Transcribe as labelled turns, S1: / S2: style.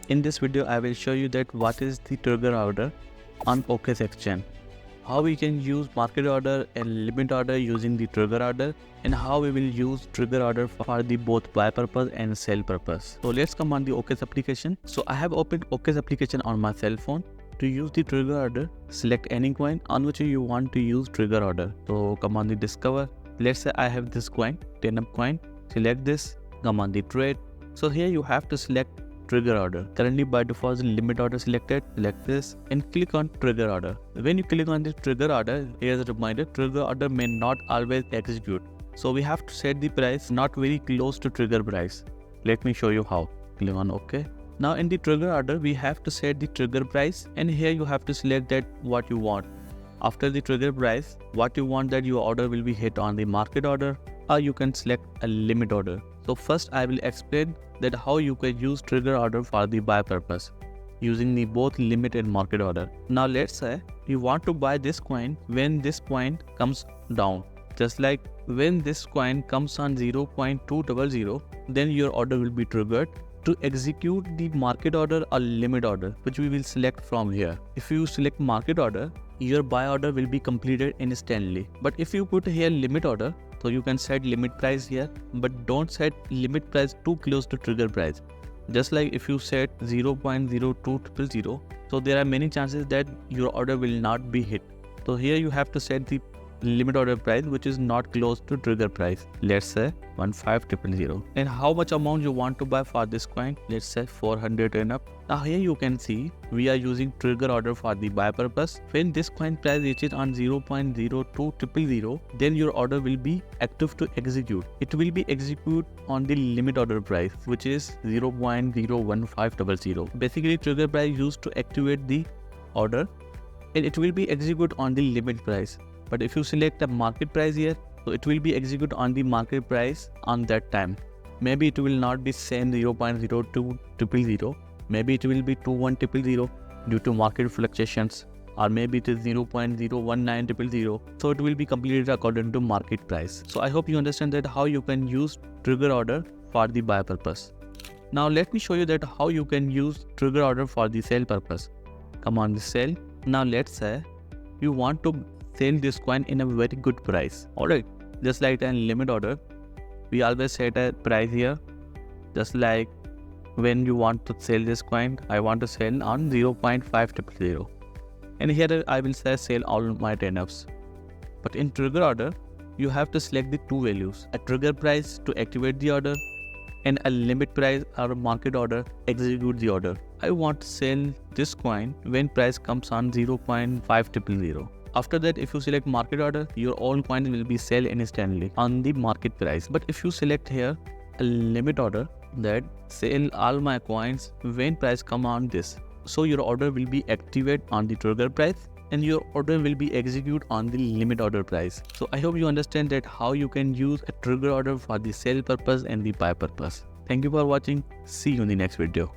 S1: In this video, I will show you that what is the trigger order on OKX Exchange, how we can use market order and limit order using the trigger order, and how we will use trigger order for the both buy purpose and sell purpose. So let's come on the OKX application. So I have opened OKX application on my cell phone. To use the trigger order, select any coin on which you want to use trigger order. So come on the discover. Let's say I have this coin, 10 up coin. Select this, come on the trade. So here you have to select trigger order. Currently by default limit order selected. Select this and click on trigger order. When you click on the trigger order, here's a reminder, trigger order may not always execute. So we have to set the price not very close to trigger price. Let me show you how. Click on OK. Now in the trigger order, we have to set the trigger price, and here you have to select that what you want. After the trigger price, what you want that your order will be hit on the market order, or you can select a limit order. So first I will explain that how you can use trigger order for the buy purpose using the both limit and market order. Now let's say you want to buy this coin when this point comes down. Just like when this coin comes on 0.200, then your order will be triggered to execute the market order or limit order, which we will select from here. If you select market order, your buy order will be completed instantly. But if you put here limit order, so you can set limit price here, but don't set limit price too close to trigger price. Just like if you set 0.02000, so there are many chances that your order will not be hit. So here you have to set the limit order price which is not close to trigger price. Let's say 15,000. And how much amount you want to buy for this coin? Let's say 400 and up. Now here you can see we are using trigger order for the buy purpose. When this coin price reaches on 0.02000, then your order will be active to execute. It will be execute on the limit order price, which is 0.01500. Basically trigger price used to activate the order, and it will be execute on the limit price. But if you select a market price here, so it will be execute on the market price on that time. Maybe it will not be same 0.02000. Maybe it will be 21,000 due to market fluctuations, or maybe it is 0.019000. So it will be completed according to market price. So I hope you understand that how you can use trigger order for the buy purpose. Now let me show you that how you can use trigger order for the sell purpose. Come on the sell. Now let's say you want to sell this coin in a very good price. Alright, just like a limit order, we always set a price here. Just like when you want to sell this coin, I want to sell on 0.5000, and here I will say sell all my 10 ups. But in trigger order, you have to select the two values, a trigger price to activate the order and a limit price or market order execute the order. I want to sell this coin when price comes on 0.5000. After that, if you select market order, your all coins will be sell instantly on the market price. But if you select here a limit order, that sell all my coins when price come on this, so your order will be activate on the trigger price and your order will be execute on the limit order price. So I hope you understand that how you can use a trigger order for the sell purpose and the buy purpose. Thank you for watching. See you in the next video.